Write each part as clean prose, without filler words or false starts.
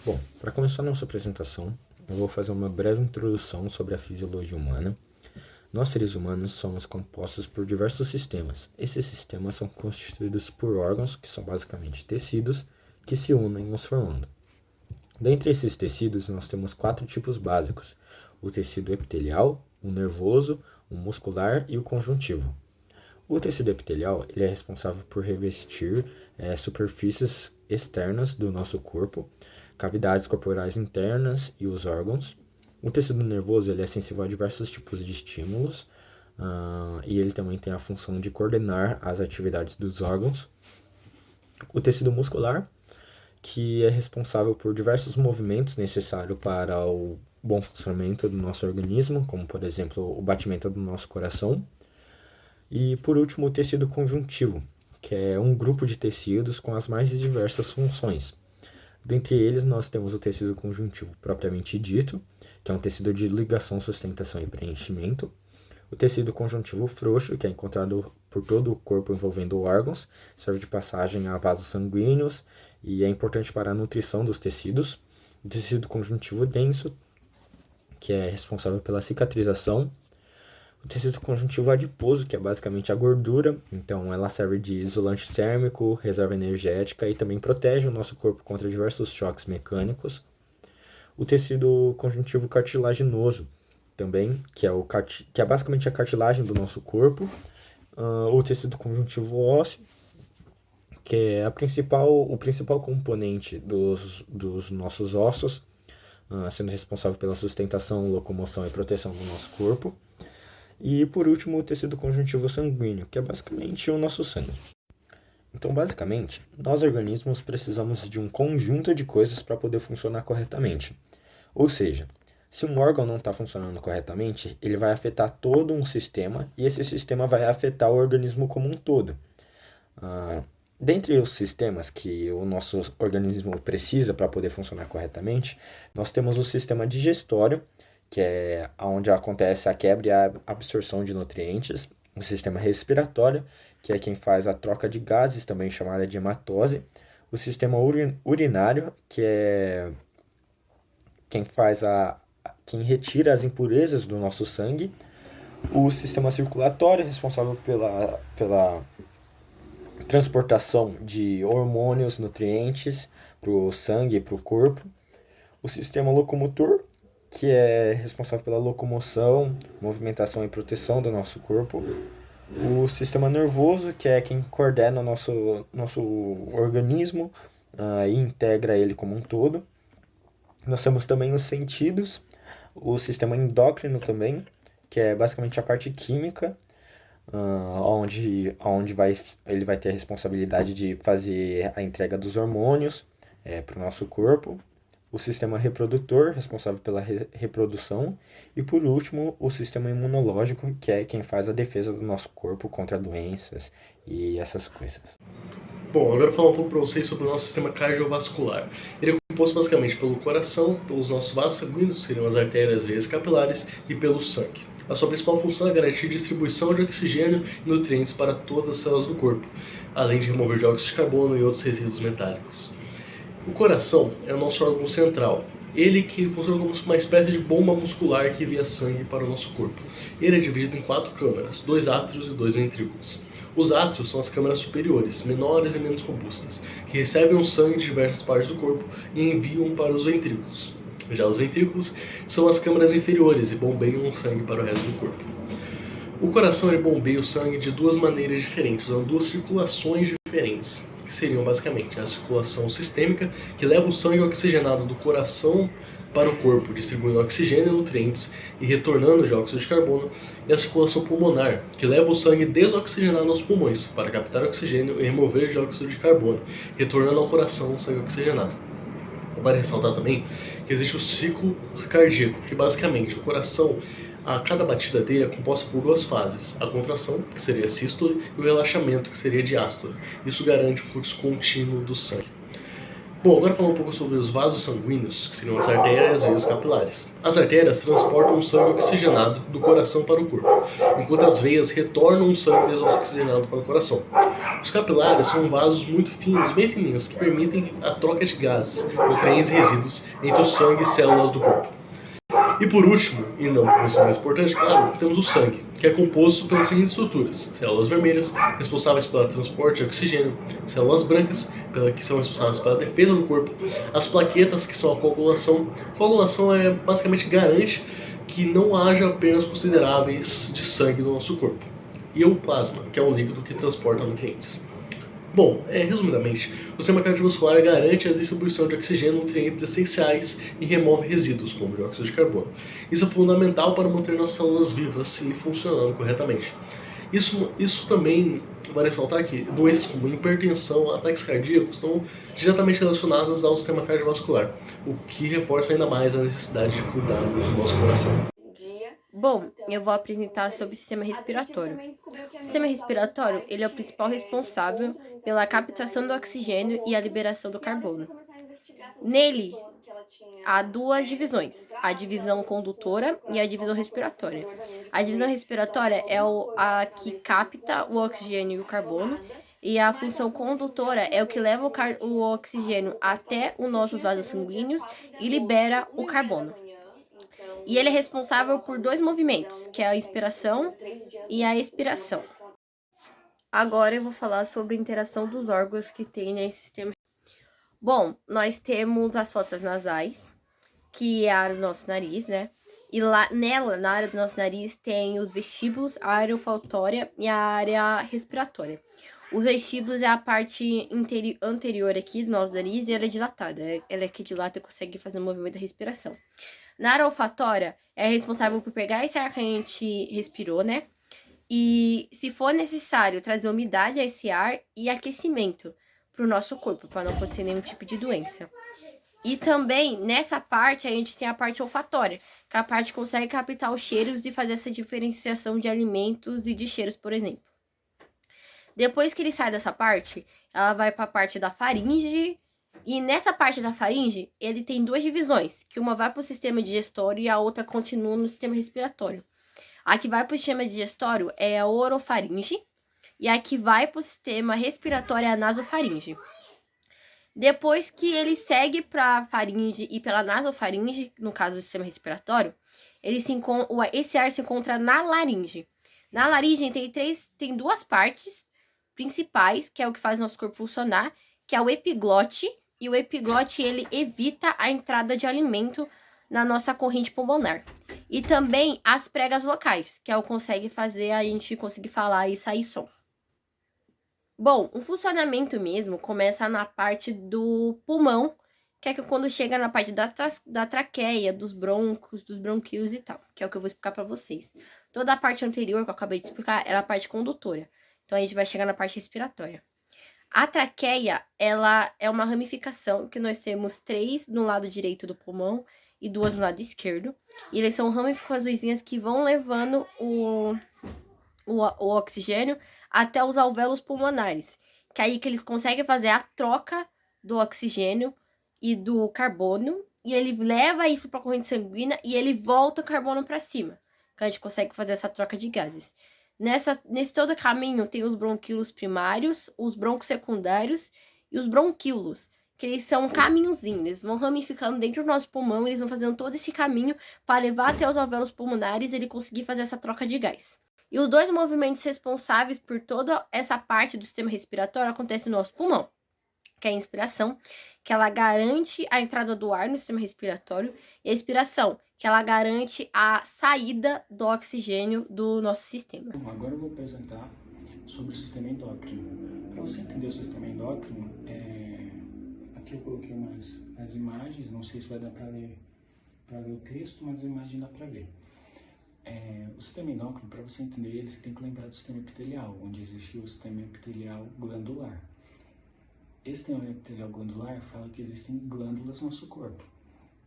Bom, para começar nossa apresentação, eu vou fazer uma breve introdução sobre a fisiologia humana. Nós, seres humanos, somos compostos por diversos sistemas. Esses sistemas são constituídos por órgãos, que são basicamente tecidos, que se unem nos formando. Dentre esses tecidos, nós temos quatro tipos básicos: o tecido epitelial, o nervoso, o muscular e o conjuntivo. O tecido epitelial ele é responsável por revestir superfícies externas do nosso corpo, cavidades corporais internas e os órgãos. O tecido nervoso ele é sensível a diversos tipos de estímulos e ele também tem a função de coordenar as atividades dos órgãos. O tecido muscular, que é responsável por diversos movimentos necessários para o bom funcionamento do nosso organismo, como por exemplo o batimento do nosso coração. E por último, o tecido conjuntivo, que é um grupo de tecidos com as mais diversas funções. Dentre eles, nós temos o tecido conjuntivo propriamente dito, que é um tecido de ligação, sustentação e preenchimento. O tecido conjuntivo frouxo, que é encontrado por todo o corpo envolvendo órgãos, serve de passagem a vasos sanguíneos e é importante para a nutrição dos tecidos. O tecido conjuntivo denso, que é responsável pela cicatrização. O tecido conjuntivo adiposo, que é basicamente a gordura, então ela serve de isolante térmico, reserva energética e também protege o nosso corpo contra diversos choques mecânicos. O tecido conjuntivo cartilaginoso, também, que é basicamente a cartilagem do nosso corpo. O tecido conjuntivo ósseo, que é o principal componente dos nossos ossos, sendo responsável pela sustentação, locomoção e proteção do nosso corpo. E por último, o tecido conjuntivo sanguíneo, que é basicamente o nosso sangue. Então, basicamente, nós organismos precisamos de um conjunto de coisas para poder funcionar corretamente. Ou seja, se um órgão não está funcionando corretamente, ele vai afetar todo um sistema e esse sistema vai afetar o organismo como um todo. Dentre os sistemas que o nosso organismo precisa para poder funcionar corretamente, nós temos o sistema digestório, que é onde acontece a quebra e a absorção de nutrientes, o sistema respiratório, que é quem faz a troca de gases, também chamada de hematose, o sistema urinário, que é quem retira as impurezas do nosso sangue, o sistema circulatório, responsável pela transportação de hormônios, nutrientes para o sangue e para o corpo, o sistema locomotor, que é responsável pela locomoção, movimentação e proteção do nosso corpo. O sistema nervoso, que é quem coordena o nosso organismo e integra ele como um todo. Nós temos também os sentidos, o sistema endócrino também, que é basicamente a parte química, ele vai ter a responsabilidade de fazer a entrega dos hormônios para o nosso corpo. O sistema reprodutor, responsável pela reprodução, e por último, o sistema imunológico, que é quem faz a defesa do nosso corpo contra doenças e essas coisas. Bom, agora eu vou falar um pouco para vocês sobre o nosso sistema cardiovascular. Ele é composto basicamente pelo coração, pelos nossos vasos sanguíneos, que seriam as artérias, veias capilares, e pelo sangue. A sua principal função é garantir a distribuição de oxigênio e nutrientes para todas as células do corpo, além de remover dióxido de carbono e outros resíduos metálicos. O coração é o nosso órgão central. Ele que funciona como uma espécie de bomba muscular que envia sangue para o nosso corpo. Ele é dividido em 4 câmaras, 2 átrios e 2 ventrículos. Os átrios são as câmaras superiores, menores e menos robustas, que recebem o sangue de diversas partes do corpo e enviam para os ventrículos. Já os ventrículos são as câmaras inferiores e bombeiam o sangue para o resto do corpo. O coração ele bombeia o sangue de duas maneiras diferentes, usando duas circulações diferentes, que seriam basicamente a circulação sistêmica, que leva o sangue oxigenado do coração para o corpo, distribuindo oxigênio e nutrientes e retornando dióxido de carbono, e a circulação pulmonar, que leva o sangue desoxigenado aos pulmões para captar oxigênio e remover dióxido de carbono, retornando ao coração o sangue oxigenado. Vale ressaltar também que existe o ciclo cardíaco, que basicamente o coração, a cada batida dele é composta por duas fases: a contração, que seria a sístole, e o relaxamento, que seria a diástole. Isso garante o fluxo contínuo do sangue. Bom, agora falar um pouco sobre os vasos sanguíneos, que seriam as artérias e os capilares. As artérias transportam o sangue oxigenado do coração para o corpo, enquanto as veias retornam o sangue desoxigenado para o coração. Os capilares são vasos muito finos, bem fininhos, que permitem a troca de gases, nutrientes e resíduos entre o sangue e células do corpo. E por último, e não por isso mais importante, claro, temos o sangue, que é composto pelas seguintes estruturas: células vermelhas, responsáveis pelo transporte de oxigênio; células brancas, que são responsáveis pela defesa do corpo; as plaquetas, que são a coagulação. Coagulação basicamente garante que não haja perdas consideráveis de sangue no nosso corpo; e o plasma, que é um líquido que transporta nutrientes. Bom, resumidamente, o sistema cardiovascular garante a distribuição de oxigênio, nutrientes essenciais e remove resíduos, como dióxido de carbono. Isso é fundamental para manter nossas células vivas e funcionando corretamente. Isso também vale ressaltar que doenças como hipertensão, ataques cardíacos estão diretamente relacionadas ao sistema cardiovascular, o que reforça ainda mais a necessidade de cuidarmos do nosso coração. Bom, eu vou apresentar sobre o sistema respiratório. O sistema respiratório, ele é o principal responsável pela captação do oxigênio e a liberação do carbono. Nele, há duas divisões, a divisão condutora e a divisão respiratória. A divisão respiratória é a que capta o oxigênio e o carbono, e a função condutora é o que leva o oxigênio até os nossos vasos sanguíneos e libera o carbono. E ele é responsável por dois movimentos, que é a inspiração e a expiração. Agora eu vou falar sobre a interação dos órgãos que tem nesse sistema. Bom, nós temos as fossas nasais, que é a área do nosso nariz, né? E na área do nosso nariz, tem os vestíbulos, a área olfatória e a área respiratória. Os vestíbulos é a parte anterior aqui do nosso nariz e ela é dilatada. Ela é que dilata e consegue fazer o movimento da respiração. Na área olfatória, é responsável por pegar esse ar que a gente respirou, né? E, se for necessário, trazer umidade a esse ar e aquecimento para o nosso corpo, para não acontecer nenhum tipo de doença. E também, nessa parte, a gente tem a parte olfatória, que é a parte que consegue captar os cheiros e fazer essa diferenciação de alimentos e de cheiros, por exemplo. Depois que ele sai dessa parte, ela vai para a parte da faringe. E nessa parte da faringe, ele tem duas divisões, que uma vai para o sistema digestório e a outra continua no sistema respiratório. A que vai para o sistema digestório é a orofaringe, e a que vai para o sistema respiratório é a nasofaringe. Depois que ele segue para a faringe e pela nasofaringe, no caso do sistema respiratório, esse ar se encontra na laringe. Na laringe tem duas partes principais, que é o que faz nosso corpo funcionar, que é o epiglote. E o epiglote, ele evita a entrada de alimento na nossa corrente pulmonar. E também as pregas vocais, que é o que consegue fazer a gente conseguir falar e sair som. Bom, o funcionamento mesmo começa na parte do pulmão, que é quando chega na parte da traqueia, dos broncos, dos bronquíolos e tal, que é o que eu vou explicar para vocês. Toda a parte anterior que eu acabei de explicar era a parte condutora. Então, a gente vai chegar na parte respiratória. A traqueia, ela é uma ramificação que nós temos 3 no lado direito do pulmão e 2 no lado esquerdo. E eles são ramificações que vão levando o oxigênio até os alvéolos pulmonares. Que é aí que eles conseguem fazer a troca do oxigênio e do carbono. E ele leva isso para a corrente sanguínea e ele volta o carbono para cima. Que a gente consegue fazer essa troca de gases. Nesse todo caminho tem os bronquíolos primários, os broncos secundários e os bronquíolos, que eles são um caminhozinho, eles vão ramificando dentro do nosso pulmão, eles vão fazendo todo esse caminho para levar até os alvéolos pulmonares e ele conseguir fazer essa troca de gás. E os dois movimentos responsáveis por toda essa parte do sistema respiratório acontecem no nosso pulmão, que é a inspiração, que ela garante a entrada do ar no sistema respiratório, e a expiração, que ela garante a saída do oxigênio do nosso sistema. Agora eu vou apresentar sobre o sistema endócrino. Para você entender o sistema endócrino, aqui eu coloquei umas imagens, não sei se vai dar para ler o texto, mas a imagem dá para ver. O sistema endócrino, para você entender ele, você tem que lembrar do sistema epitelial, onde existe o sistema epitelial glandular. Esse sistema epitelial glandular fala que existem glândulas no nosso corpo.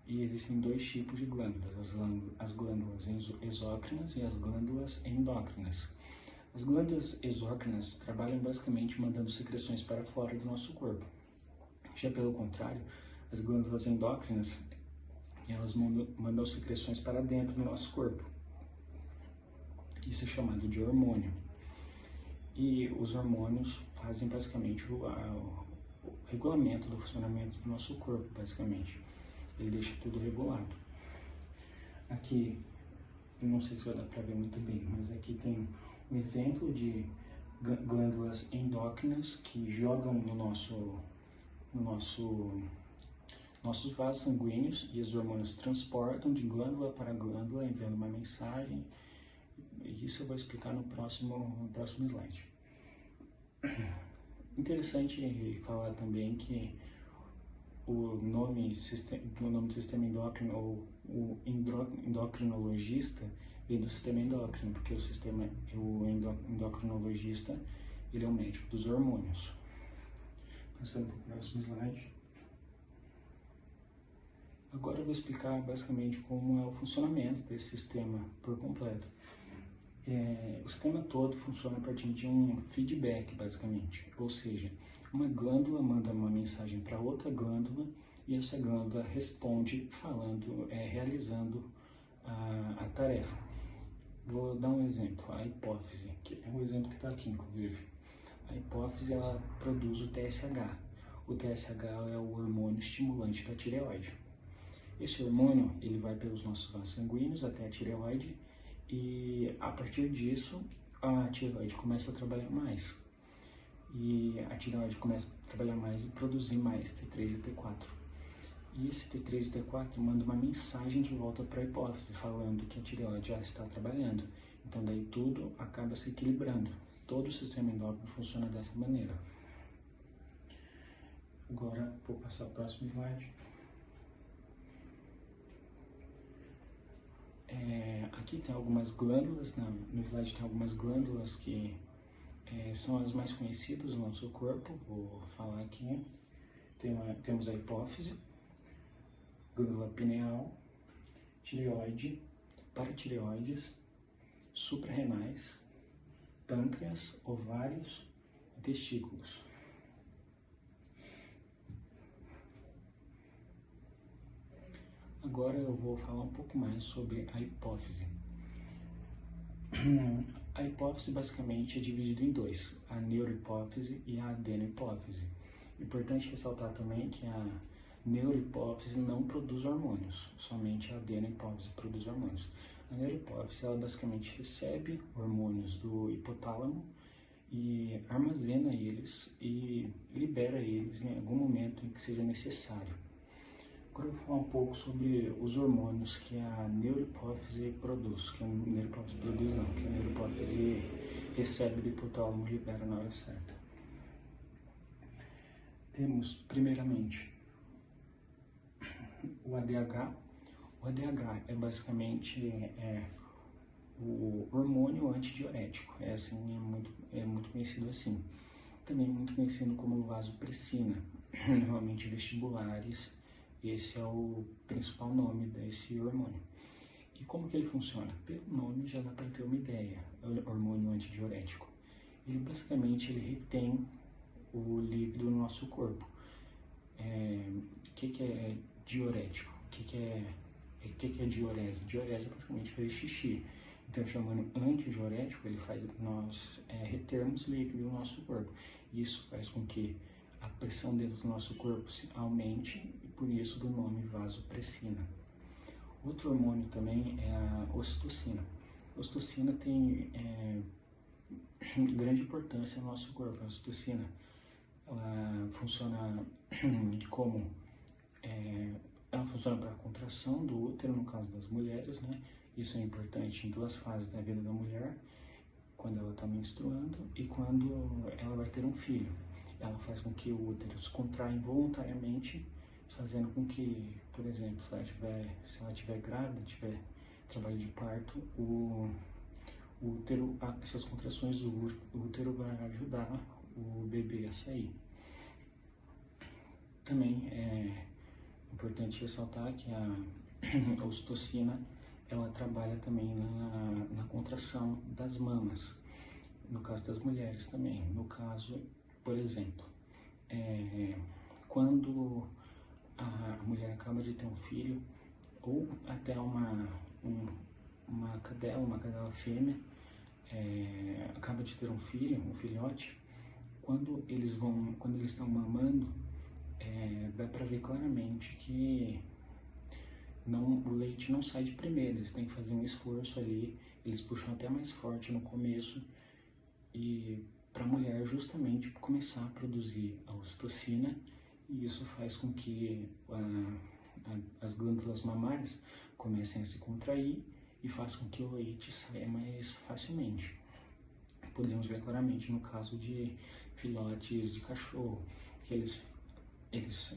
E existem 2 tipos de glândulas, as glândulas exócrinas e as glândulas endócrinas. As glândulas exócrinas trabalham basicamente mandando secreções para fora do nosso corpo, Já pelo contrário, as glândulas endócrinas, elas mandam secreções para dentro do nosso corpo. Isso é chamado de hormônio. E os hormônios fazem basicamente o regulamento do funcionamento do nosso corpo, basicamente. Ele deixa tudo regulado. Aqui, eu não sei se vai dar para ver muito bem, mas aqui tem um exemplo de glândulas endócrinas que jogam nossos vasos sanguíneos, e os hormônios transportam de glândula para glândula, enviando uma mensagem. Isso eu vou explicar no próximo slide. Interessante falar também que o nome do sistema endócrino, ou o endocrinologista, vem do sistema endócrino, porque o endocrinologista, ele é o médico dos hormônios. Passando para o próximo slide. Agora eu vou explicar basicamente como é o funcionamento desse sistema por completo. O sistema todo funciona a partir de um feedback, basicamente. Ou seja, uma glândula manda uma mensagem para outra glândula e essa glândula responde realizando a tarefa. Vou dar um exemplo, a hipófise, que é um exemplo que está aqui, inclusive. A hipófise, ela produz o TSH. O TSH é o hormônio estimulante da tireoide. Esse hormônio, ele vai pelos nossos vasos sanguíneos até a tireoide, e a partir disso a tireoide começa a trabalhar mais. E a tireoide começa a trabalhar mais e produzir mais T3 e T4. E esse T3 e T4 manda uma mensagem de volta para a hipófise, falando que a tireoide já está trabalhando. Então daí tudo acaba se equilibrando. Todo o sistema endócrino funciona dessa maneira. Agora vou passar para o próximo slide. Aqui tem algumas glândulas, no slide tem algumas glândulas que são as mais conhecidas do nosso corpo. Vou falar aqui. Temos a hipófise, glândula pineal, tireoide, paratireoides, suprarrenais, pâncreas, ovários e testículos. Agora eu vou falar um pouco mais sobre a hipófise. A hipófise basicamente é dividida em dois, a neurohipófise e a adenohipófise. Importante ressaltar também que a neurohipófise não produz hormônios, somente a adenohipófise produz hormônios. A neurohipófise, ela basicamente recebe hormônios do hipotálamo e armazena eles e libera eles em algum momento em que seja necessário. Agora eu vou falar um pouco sobre os hormônios que a neurohipófise produz, que a neurohipófise produz não, que a neurohipófise recebe do hipotálamo e libera na hora certa. Temos, primeiramente, o ADH. O ADH é basicamente o hormônio antidiurético, é muito conhecido assim. Também muito conhecido como vasopressina, normalmente vestibulares. Esse é o principal nome desse hormônio. E como que ele funciona? Pelo nome já dá para ter uma ideia, o hormônio antidiurético. Ele basicamente retém o líquido no nosso corpo. O que é diurético? O que é diurese? Diurese é praticamente fazer xixi. Então, chamando antidiurético, ele faz nós retermos líquido no nosso corpo. Isso faz com que a pressão dentro do nosso corpo aumente, e por isso do nome vasopressina. Outro hormônio também é a ocitocina. A ocitocina tem grande importância no nosso corpo. A ocitocina, ela funciona ela funciona para a contração do útero, no caso das mulheres, né? Isso é importante em duas fases da vida da mulher, quando ela está menstruando e quando ela vai ter um filho. Ela faz com que o útero se contraia involuntariamente, fazendo com que, por exemplo, se ela estiver grávida, tiver trabalho de parto, essas contrações do útero vai ajudar o bebê a sair. Também é importante ressaltar que a ocitocina, ela trabalha também na contração das mamas, no caso das mulheres também. No caso, por exemplo, quando a mulher acaba de ter um filho, ou até uma cadela fêmea, acaba de ter um filho, um filhote, quando eles estão mamando, dá para ver claramente que o leite não sai de primeira, eles têm que fazer um esforço ali, eles puxam até mais forte no começo, e para a mulher justamente começar a produzir a ocitocina, e isso faz com que as glândulas mamárias comecem a se contrair e faz com que o leite saia mais facilmente. Podemos ver claramente no caso de filhotes de cachorro, que eles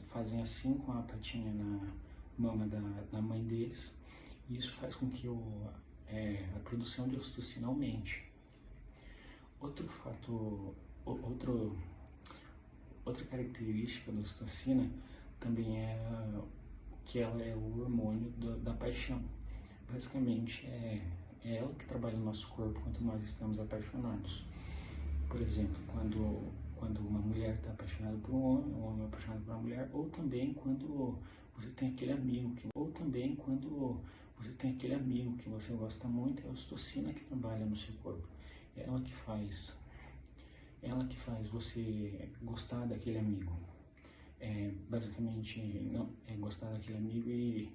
fazem assim com a patinha na mama da mãe deles, e isso faz com que a produção de ocitocina aumente. Outra característica da ocitocina também é que ela é o hormônio da paixão. Basicamente, é ela que trabalha no nosso corpo quando nós estamos apaixonados. Por exemplo, quando uma mulher está apaixonada por um homem é apaixonado por uma mulher, ou também quando você tem aquele amigo que você gosta muito, é a ocitocina que trabalha no seu corpo. É ela que faz você gostar daquele amigo. Basicamente, gostar daquele amigo e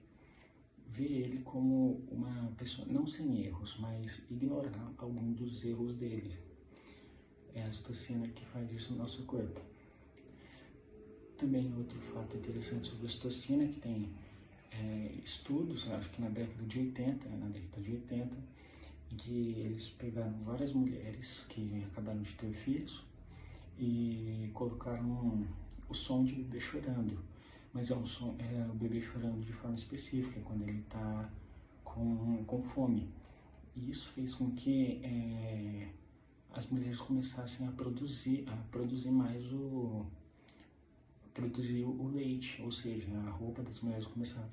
ver ele como uma pessoa, não sem erros, mas ignorar algum dos erros dele. É a ocitocina que faz isso no nosso corpo. Também outro fato interessante sobre a ocitocina é que tem estudos, acho que na década de 80, em que eles pegaram várias mulheres que acabaram de ter filhos e colocaram o som de bebê chorando, mas o bebê chorando de forma específica, quando ele está com fome. E isso fez com que as mulheres começassem a produzir mais o leite, ou seja, a roupa das mulheres começaram a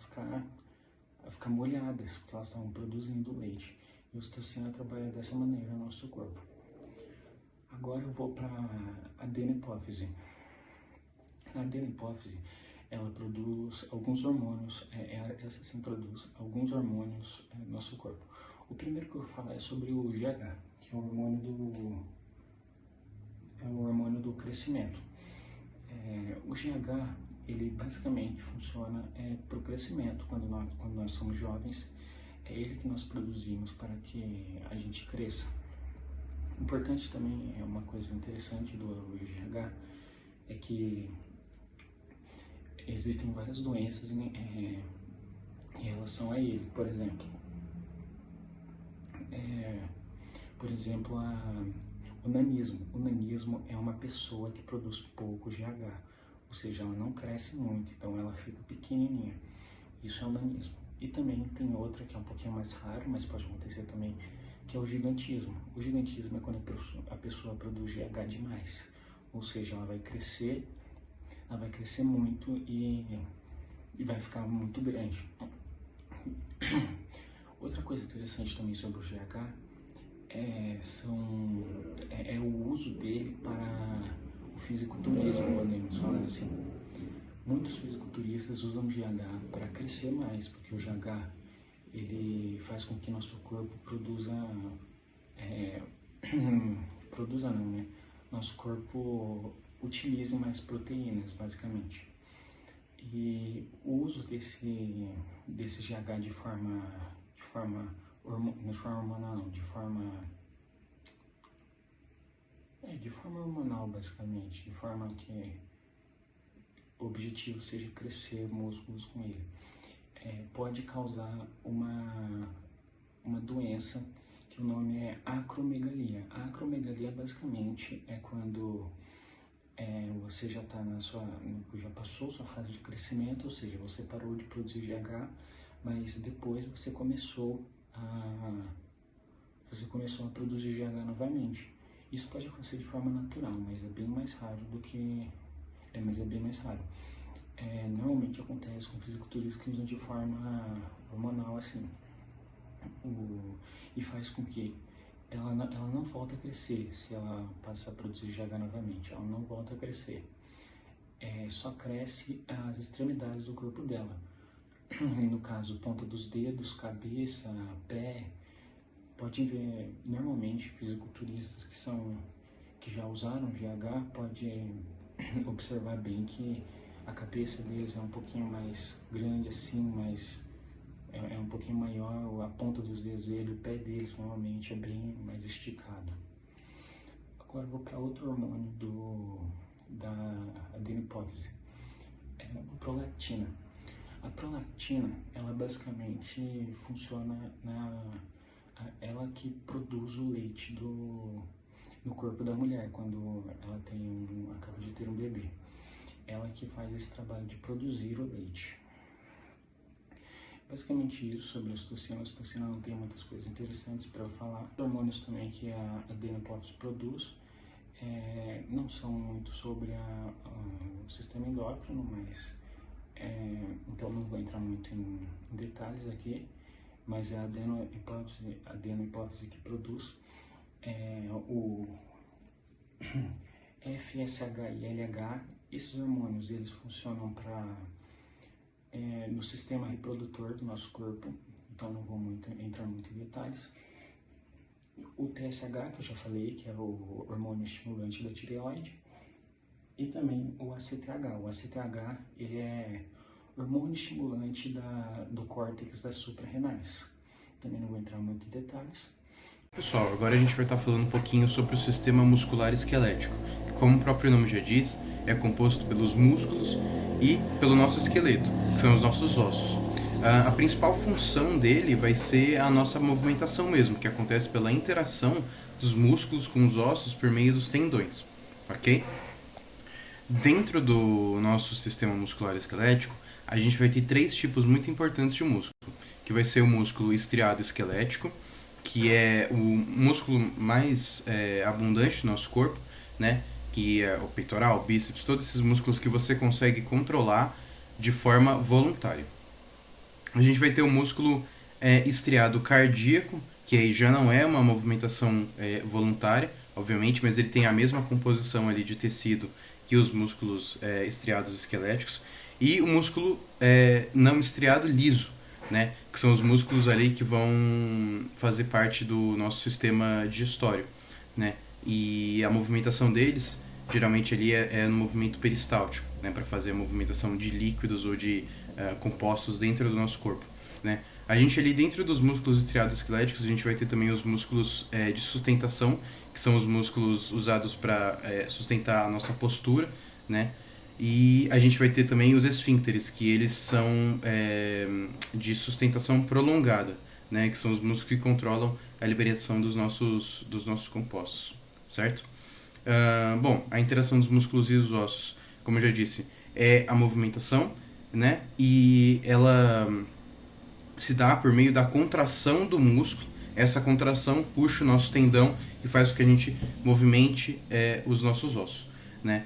ficar molhadas, porque elas estavam produzindo leite. E a ocitocina trabalha dessa maneira no nosso corpo. Agora eu vou para a adenopófise. A adenopófise, ela produz alguns hormônios, essa sim produz alguns hormônios no nosso corpo. O primeiro que eu vou falar é sobre o GH, que é o hormônio do crescimento. O GH, ele basicamente funciona para o crescimento. Quando nós somos jovens, é ele que nós produzimos para que a gente cresça. Importante também, uma coisa interessante do GH, é que existem várias doenças em relação a ele. Por exemplo, o nanismo. O nanismo é uma pessoa que produz pouco GH, ou seja, ela não cresce muito, então ela fica pequenininha. Isso é o nanismo. E também tem outra que é um pouquinho mais raro, mas pode acontecer também, que é o gigantismo. O gigantismo é quando a pessoa produz GH demais, ou seja, ela vai crescer muito e vai ficar muito grande. Outra coisa interessante também sobre o GH é o uso dele para o fisiculturismo, podemos falar assim. Muitos fisiculturistas usam o GH para crescer mais, porque o GH ele faz com que nosso corpo nosso corpo utilize mais proteínas, basicamente. E o uso desse GH de forma hormonal, basicamente, de forma que o objetivo seja crescer músculos com ele, pode causar uma doença que o nome é acromegalia. A acromegalia basicamente é quando você já passou sua fase de crescimento, ou seja, você parou de produzir GH, mas depois você começou a produzir GH novamente. Isso pode acontecer de forma natural, mas é bem mais raro normalmente acontece com fisiculturistas que usam de forma hormonal assim, e faz com que ela não volta a crescer se ela passar a produzir GH novamente, ela não volta a crescer. só cresce as extremidades do corpo dela. No caso, ponta dos dedos, cabeça, pé. Pode ver, normalmente, fisiculturistas que já usaram GH, pode observar bem que a cabeça deles é um pouquinho mais grande assim, mas é um pouquinho maior, a ponta dos dedos dele, o pé deles normalmente é bem mais esticado. Agora eu vou para outro hormônio da adenopófise, a prolactina. A prolactina, ela basicamente funciona ela que produz o leite no corpo da mulher quando ela acaba de ter um bebê. Ela que faz esse trabalho de produzir o leite. Basicamente isso sobre a ocitocina. A ocitocina não tem muitas coisas interessantes para eu falar. Os hormônios também que a adenopófise produz não são muito sobre o sistema endócrino, mas então não vou entrar muito em detalhes aqui, mas é a adenopófise que produz o FSH e LH. Esses hormônios eles funcionam no sistema reprodutor do nosso corpo, então não vou entrar muito em detalhes. O TSH, que eu já falei, que é o hormônio estimulante da tireoide, e também o ACTH. O ACTH ele é hormônio estimulante do córtex das suprarrenais. Também não vou entrar muito em detalhes. Pessoal, agora a gente vai estar falando um pouquinho sobre o sistema muscular esquelético, que, como o próprio nome já diz, é composto pelos músculos e pelo nosso esqueleto, que são os nossos ossos. A principal função dele vai ser a nossa movimentação mesmo, que acontece pela interação dos músculos com os ossos por meio dos tendões, ok? Dentro do nosso sistema muscular esquelético, a gente vai ter 3 tipos muito importantes de músculo, que vai ser o músculo estriado esquelético, que é o músculo mais abundante do nosso corpo, né? Que é o peitoral, o bíceps, todos esses músculos que você consegue controlar de forma voluntária. A gente vai ter o músculo estriado cardíaco, que aí já não é uma movimentação voluntária, obviamente, mas ele tem a mesma composição ali de tecido que os músculos estriados esqueléticos, e o músculo não estriado liso, né? Que são os músculos ali que vão fazer parte do nosso sistema digestório, né? E a movimentação deles, geralmente ali no movimento peristáltico, né? Para fazer a movimentação de líquidos ou de compostos dentro do nosso corpo, né? A gente ali dentro dos músculos estriados esqueléticos, a gente vai ter também os músculos de sustentação, que são os músculos usados para sustentar a nossa postura, né? E a gente vai ter também os esfíncteres, que eles são de sustentação prolongada, né? Que são os músculos que controlam a liberação dos nossos compostos, certo? Bom, a interação dos músculos e dos ossos, como eu já disse, é a movimentação, né? E ela se dá por meio da contração do músculo. Essa contração puxa o nosso tendão e faz com que a gente movimente os nossos ossos, né?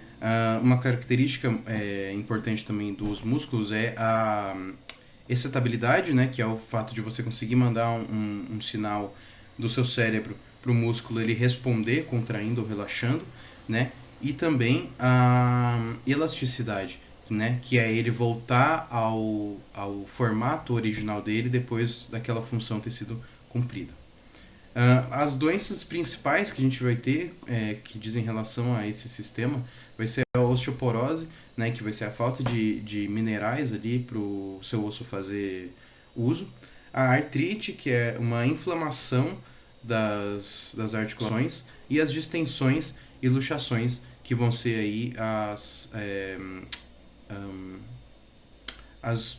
Uma característica importante também dos músculos é a excitabilidade, né? Que é o fato de você conseguir mandar um sinal do seu cérebro para o músculo ele responder contraindo ou relaxando, né? E também a elasticidade, né? Que é ele voltar ao formato original dele depois daquela função ter sido cumprida. As doenças principais que a gente vai ter, que dizem relação a esse sistema, vai ser a osteoporose, né? Que vai ser a falta de minerais ali para o seu osso fazer uso. A artrite, que é uma inflamação das articulações, e as distensões e luxações, que vão ser aí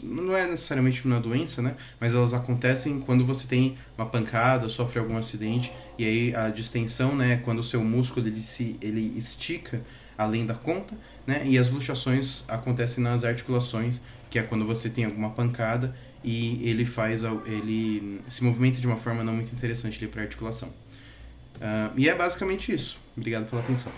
não é necessariamente uma doença, né? Mas elas acontecem quando você tem uma pancada, sofre algum acidente, e aí a distensão, né? Quando o seu músculo ele estica além da conta, né? E as luxações acontecem nas articulações, que é quando você tem alguma pancada e ele se movimenta de uma forma não muito interessante para a articulação. E é basicamente isso. Obrigado pela atenção.